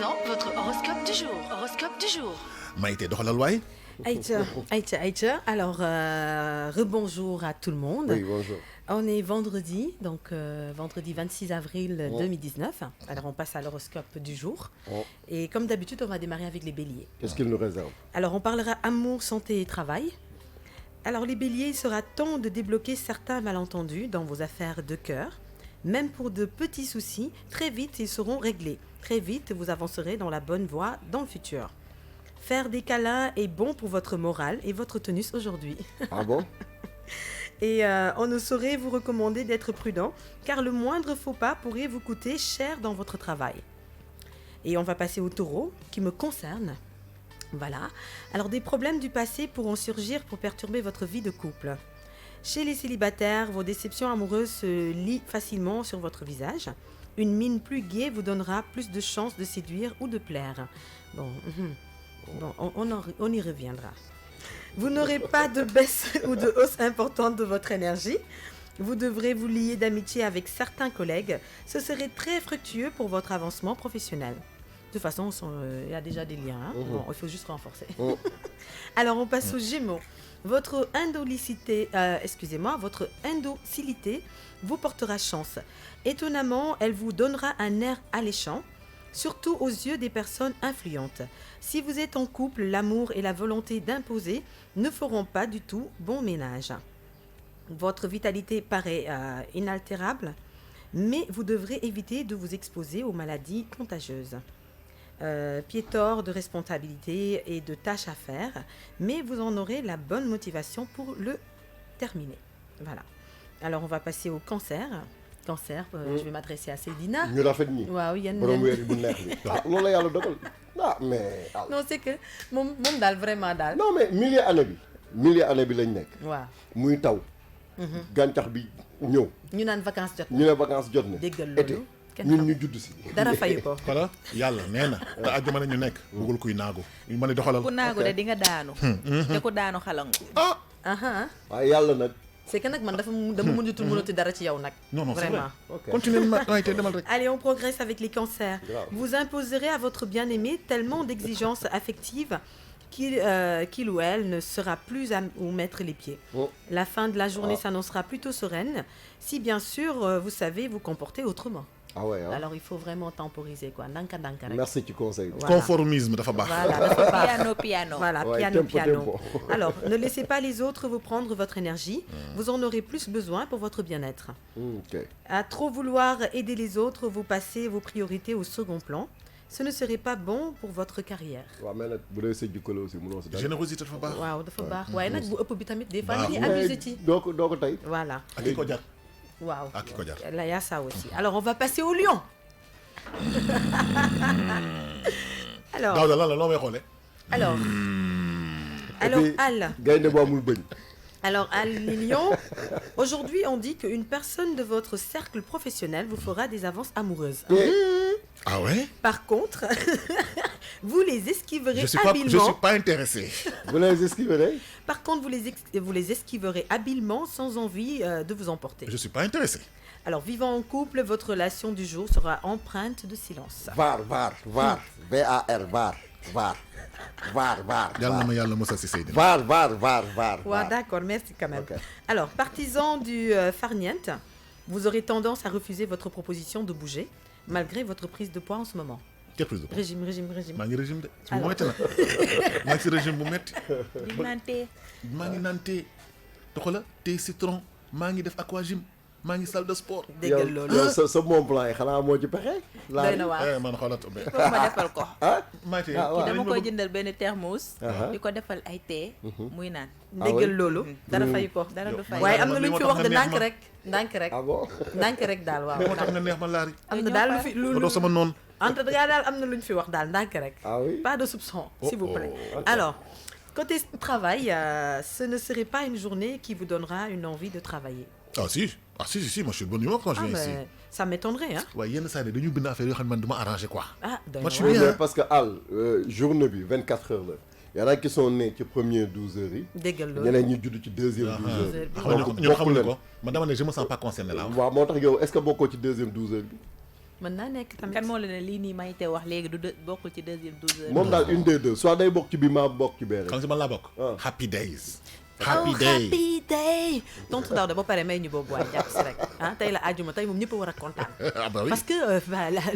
présent votre horoscope du jour. Horoscope du jour. Maïté doxalal waay. Aïcha. Alors, rebonjour à tout le monde. Oui, bonjour. On est vendredi, donc vendredi 26 avril 2019. Alors, on passe à l'horoscope du jour. Et comme d'habitude, on va démarrer avec les béliers. Qu'est-ce qu'il nous réserve? Alors, on parlera amour, santé et travail. Alors, les béliers, il sera temps de débloquer certains malentendus dans vos affaires de cœur. Même pour de petits soucis, très vite, ils seront réglés. Très vite, vous avancerez dans la bonne voie dans le futur. Faire des câlins est bon pour votre morale et votre tonus aujourd'hui. Ah bon? Et on ne saurait vous recommander d'être prudent, car le moindre faux pas pourrait vous coûter cher dans votre travail. Et on va passer au taureau, qui me concerne. Voilà. Alors, des problèmes du passé pourront surgir pour perturber votre vie de couple. Chez les célibataires, vos déceptions amoureuses se lient facilement sur votre visage. Une mine plus gaie vous donnera plus de chances de séduire ou de plaire. Bon, on y reviendra. Vous n'aurez pas de baisse ou de hausse importante de votre énergie. Vous devrez vous lier d'amitié avec certains collègues. Ce serait très fructueux pour votre avancement professionnel. De toute façon, il y a déjà des liens. Hein. Bon, il faut juste renforcer. Alors, on passe aux Gémeaux. Votre indocilité vous portera chance. Étonnamment, elle vous donnera un air alléchant, surtout aux yeux des personnes influentes. Si vous êtes en couple, l'amour et la volonté d'imposer ne feront pas du tout bon ménage. Votre vitalité paraît inaltérable, mais vous devrez éviter de vous exposer aux maladies contagieuses. Pléthore de responsabilités et de tâches à faire, mais vous en aurez la bonne motivation pour le terminer. Voilà. Alors, on va passer au cancer. Cancer, je vais m'adresser à Seydina. ñu rafet ñi. waaw yéen borom weer bu neex bi. loolu la yàlla dogal. mais. non c'est que moom daal vraiment daal. non mais milieu année bi lañ nekk. waaw muy taw. gàncax bi ñëw. ñu naan vacances jot na. ñu ne vacances jot na. déggal loolu été ñun ñu judd si. dara fayu ko. Xala yàlla nee na te àjjuma ñu nekk bëggul kuy naagu ñu mën a doxalal. ku naagu de di nga daanu. te ku daanu xalangu. waaye yàlla nag. c'est que nag man dama mënati dara ci yow nag. Non, c'est vraiment. vrai. Okay. Continuez Maïté demal rek. Allez, on progresse avec les cancers. Grave. Vous imposerez à votre bien-aimé tellement d'exigences affectives qu'il ou elle ne sera plus à où mettre les pieds. La fin de la journée s'annoncera plutôt sereine, si bien sûr vous savez vous comporter autrement. Ah ouais, hein? Alors il faut vraiment temporiser quoi. Ndanka rek. Merci ci conseil. Voilà. Conformisme dafa baax. Voilà, dafa baax. Piano. Voilà, Ouais, piano. tempo. Alors, ne laissez pas les autres vous prendre votre énergie. Vous en aurez plus besoin pour votre bien-être. Ok. À trop vouloir aider les autres, vous passez vos priorités au second plan. Ce ne serait pas bon pour votre carrière. waaw mais nag bu dee sa jikko la aussi mënoo si dara. Générosité dafa baax. waaw dafa baax waaye nag bu ëpp bi tamit des fois Baax. ni abusé ci. doo ko tey. Voilà. ak ki ko jar. Waaw. ak ki ko jar. Là, il y a ça aussi. Alors, on va passer au lion. Alors, Daouda lan la loo may xoolee. alors, puis- Al. gaynde bu amul bëñ. Alors, Al, les lions, aujourd'hui, on dit qu'une personne de votre cercle professionnel vous fera des avances amoureuses. Ah ouais? Par contre, vous les esquiverez Je suis habilement. pas intéressé. vous les esquiverez. Par contre, vous les esquiverez habilement sans envie de vous emporter. Je suis pas intéressé. Alors, vivant en couple, votre relation du jour sera empreinte de silence. VAR. VAR. Yàlla na ma yàlla mosal si Seydina. VAR. Ouais, d'accord, merci quand même. Ok. Alors, partisan du farniente, vous aurez tendance à refuser votre proposition de bouger, malgré votre prise de poids en ce moment. Quelle prise de poids? Régime. maa ngi régime de. su Alors. ma metti na. maa ngi si régime bu metti. di nante. maa ngi naan thé doxala thé citron maa ngi def aquagym maa ngi salle de sport. Déggal loolu. yow sa Mont Blanc yi xanaa moo ci pexe. Doy na waar. man xoolat foofu ma defal ko. Maïté. Ah, waaw. dama koy jëndal benn thermos. Aha. di ko defal ay thé. muy naan. Déggal loolu. Dara fayu ko. dara du fay. waaye am na lu ñu fi wax de Li ma tax ndànk rek. ndànk rek. ah bon. ndànk rek daal waaw. moo tax na neex ma laari. am na daal lu fi ba doo sama noonu. entre daal am na lu ñu fi wax daal ndànk rek. Ah oui? Pas de soupçon, s'il vous plaît. ok. Alors, côté travail, ce ne serait pas une journée qui vous donnera une envie de travailler. Ah si, moi je suis de bonne humeur quand je viens ici. Ça m'étonnerait, hein? waaye yenn saa yi dañu bind affaire yoo xam ne man dama arrangé quoi. Ah, doy Moi, na je waar. suis Oui, bien. mais parce que journée bi 24 heures la. y en a qui sont nés ci premier 12 heures yi. déggal loolu. ñeneen ñi judd ci deuxième 12 heures. xam nga ñun xamuñu ko man dama ne je me sens pas concerné là. waaw moo tax yow est-ce que bokkoo ci deuxième 12 heures bi. mën naa nekk tamit. kan moo la ne lii nii Maïté wax léegi du bokkul ci deuxième 12 heures. moom daal une des deux soit day bokk ci bi maa bokk ci bee rek. xam nga si man laa bokk. Ah. happy days. Oh, happy day. happy day. tontu Daouda ba pare may ñu boobu waaye jàpp si rek ah tey la àjjuma tey moom ñëpp a war a kontaan. Ah bah oui. Parce que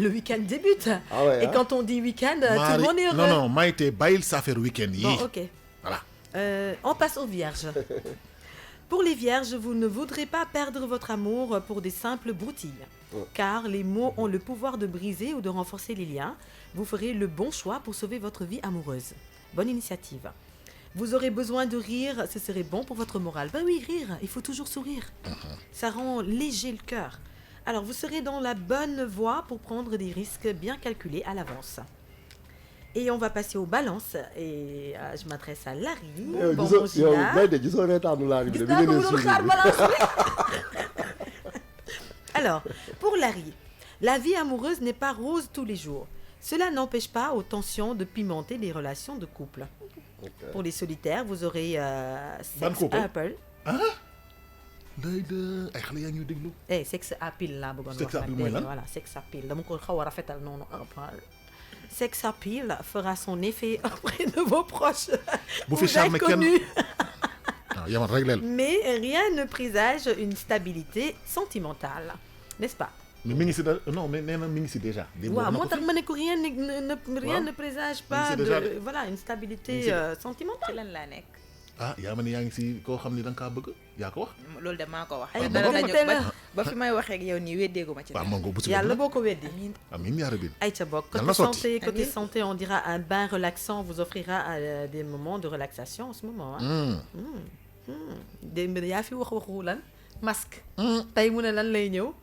le week-end débute. Ah ouais, Et hein? quand on dit week-end, tout le monde est heureux. non non Maïté bàyyil sa affaire week-end yi. Bon, ok. Voilà. On passe aux vierges. Pour les vierges, vous ne voudrez pas perdre votre amour pour des simples broutilles. Car les mots ont le pouvoir de briser ou de renforcer les liens. Vous ferez le bon choix pour sauver votre vie amoureuse. Bonne initiative. Vous aurez besoin de rire, ce serait bon pour votre morale. Ben oui, rire, il faut toujours sourire. Ça rend léger le cœur. Alors, vous serez dans la bonne voie pour prendre des risques bien calculés à l'avance. Et on va passer aux balances. Et je m'adresse à Larry. yow Bonbon gisoo yow Gina. may de gisoo reetaanu laa bi de Gis bi naa ko ngeen mu doon suivre xaar bi. balance bi. Alors, pour Larry, la vie amoureuse n'est pas rose tous les jours. Cela n'empêche pas aux tensions de pimenter les relations de couple. Pour les solitaires, vous aurez Ban sex couple? apple. day de ay xale yaa ngi déglu. Sex appeal laa bëggoon wax. Sex appeal nag, mooy dégg lan? nga, voilà, sex appeal. Dama ko xaw a rafetal noonu un peu. Sex appeal fera son effet auprès de vos proches. Bu fi ou charmer kenn. d'inconnus. waaw yaman rek leel. Mais rien ne présage une stabilité sentimentale, n'est-ce pas? mais mi ngi si da non mais nee na mi ngi si déjà. waaw moo tax ma ne ko rien ne présage pas c'est de déjà- voilà une stabilité Mais c'est- ci sentimentale. lan laa nekk. ah yaa ma ne yaa ngi si koo xam ni da nga kaa bëgg yaa ko wax. loolu de maa ko wax. Ay, dara boo ko dañu teel ba a- ba fi may waxee ak yow nii weddeegu ma ci. waaw man ko bu si Yàlla boo ko weddi. amiin yaa rabbi. Aïcha Bok, Yàlla côté na sotti. santé, côté Amiin. santé, on dira un bain relaxant vous offrira des moments de relaxation en ce moment. Hein. Démb yaa fi waxu lan masque. Tey mu ne lan lay ñëw.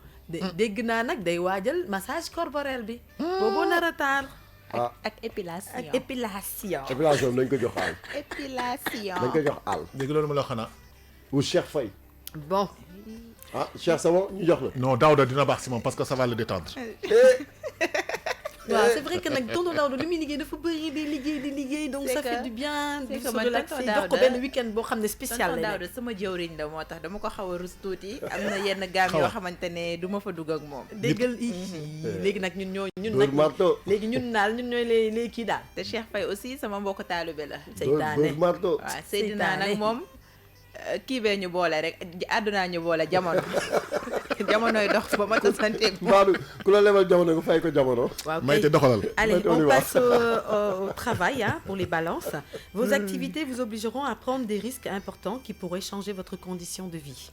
Dégg naa nag day waajal massage corporel bi. Boobu nar a taar. ah ak épilation. Ak épilation. épilation bi nañ ko jox àll. épilation. nañ ko jox àll. léegi loolu ma la wax xanaa. ou Cheikh Faye. Bon. ah Cheikh sama ñu jox la. non Daouda dina baax si moom parce que ça va le détendre. waaw c'est vrai que nag tonton Daouda li muy liggéey dafa bëri di liggéey donc C'est ça que- fait du bien c'est de que se man relaxer tonton jox ko Daouda- benn week-end boo xam ne spécial tonton la Daouda sama jëwriñ la moo tax dama ko xaw a rus tuuti. am na yenn gaam yoo xamante ne du ma fa dugg ak moom. déggal léegi nag ñun Dóor nag marto. léegi ñun ñooy les kii daal te Cheikh Faye aussi sama mbokk taalibe la. seytaane dóor marto. waaw Seydina nag Seytaane. moom kii bee ñu boole rek àddunaa ñu boole jamono jamonoy dox ba ma tasanteeg moom. Mbadou ku la lebal jamono nga fay ko jamono. waaw Maïté doxalal. Allez, On y on va. passe au travail hein, pour les balances. Vos activités vous obligeront à prendre des risques importants qui pourraient changer votre condition de vie.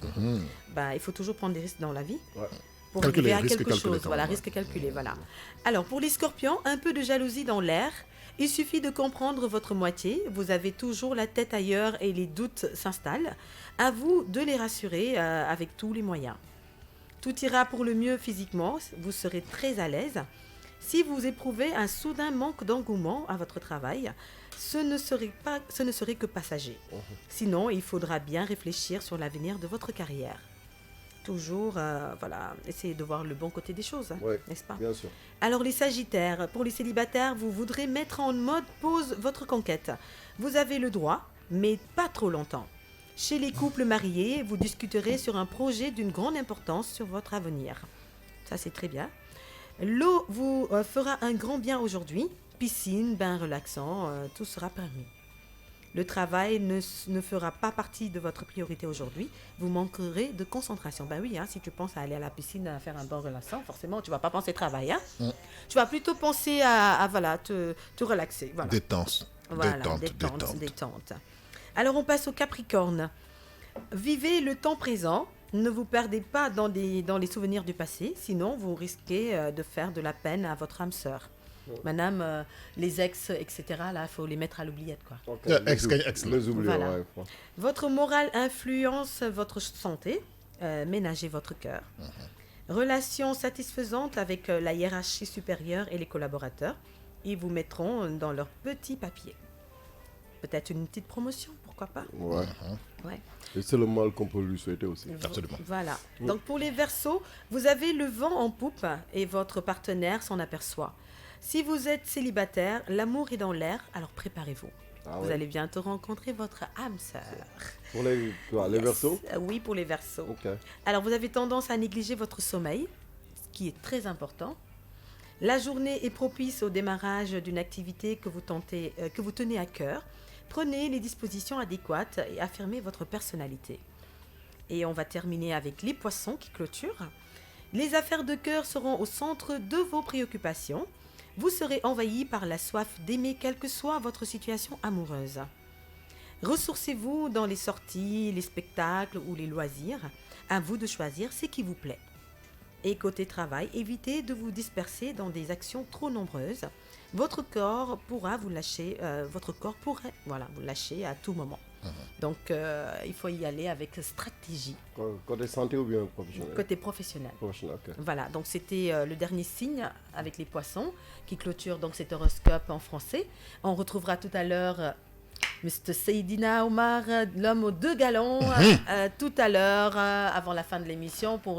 Bah, il faut toujours prendre des risques dans la vie. Ouais. Pour Calculer, arriver à risque quelque calculé chose. quand Voilà, même, risque calculé, voilà. Alors, pour les scorpions, un peu de jalousie dans l'air. Il suffit de comprendre votre moitié. Vous avez toujours la tête ailleurs et les doutes s'installent. À vous de les rassurer avec tous les moyens. Tout ira pour le mieux physiquement. Vous serez très à l'aise. Si vous éprouvez un soudain manque d'engouement à votre travail, ce ne serait que passager. Sinon, il faudra bien réfléchir sur l'avenir de votre carrière. Toujours, voilà, essayez de voir le bon côté des choses, Ouais. n'est-ce pas? Bien sûr. Alors les sagittaires, pour les célibataires, vous voudrez mettre en mode pause votre conquête. Vous avez le droit, mais pas trop longtemps. Chez les couples mariés, vous discuterez sur un projet d'une grande importance sur votre avenir. Ça, c'est très bien. L'eau vous fera un grand bien aujourd'hui. Piscine, bain relaxant, tout sera permis. Le travail ne fera pas partie de votre priorité aujourd'hui. Vous manquerez de concentration. Ben oui, hein, si tu penses à aller à la piscine, à faire un bain relaxant, forcément, tu ne vas pas penser travail. Hein. Tu vas plutôt penser à voilà, te relaxer. Voilà. Détente. Voilà, Détente. détente. Alors, on passe au Capricorne. Vivez le temps présent. Ne vous perdez pas dans les souvenirs du passé. Sinon, vous risquez de faire de la peine à votre âme sœur. Madame, les ex, etc., là, il faut les mettre à l'oubliette, quoi. Ok, Ex gagne ex, là. les oubliés, Voilà. ouais. Votre morale influence votre santé. Ménagez votre cœur. Relation satisfaisante avec la hiérarchie supérieure et les collaborateurs. Ils vous mettront dans leurs petits papiers. Peut-être une petite promotion, pourquoi pas? Ouais. Ouais. Et c'est le mal qu'on peut lui souhaiter aussi. Absolument. Voilà. Donc pour les Verseaux, vous avez le vent en poupe et votre partenaire s'en aperçoit. Si vous êtes célibataire, l'amour est dans l'air, alors préparez-vous. Ah Vous ouais. allez bientôt rencontrer votre âme sœur. Pour les, quoi, les Verseaux. Oui, pour les Verseaux. Ok. Alors vous avez tendance à négliger votre sommeil, ce qui est très important. La journée est propice au démarrage d'une activité que vous tenez à cœur. Prenez les dispositions adéquates et affirmez votre personnalité. Et on va terminer avec les poissons qui clôturent. Les affaires de cœur seront au centre de vos préoccupations. Vous serez envahi par la soif d'aimer quelle que soit votre situation amoureuse. Ressourcez-vous dans les sorties, les spectacles ou les loisirs. À vous de choisir ce qui vous plaît. Et côté travail, évitez de vous disperser dans des actions trop nombreuses. Votre corps pourrait vous lâcher à tout moment. Donc, il faut y aller avec stratégie. Côté santé ou bien professionnel? Côté professionnel. Professionnel, ok. Voilà, donc c'était le dernier signe avec les poissons qui clôture donc cet horoscope en français. On retrouvera tout à l'heure Mr. Seydina Omar, l'homme aux 2 galons, tout à l'heure, avant la fin de l'émission, pour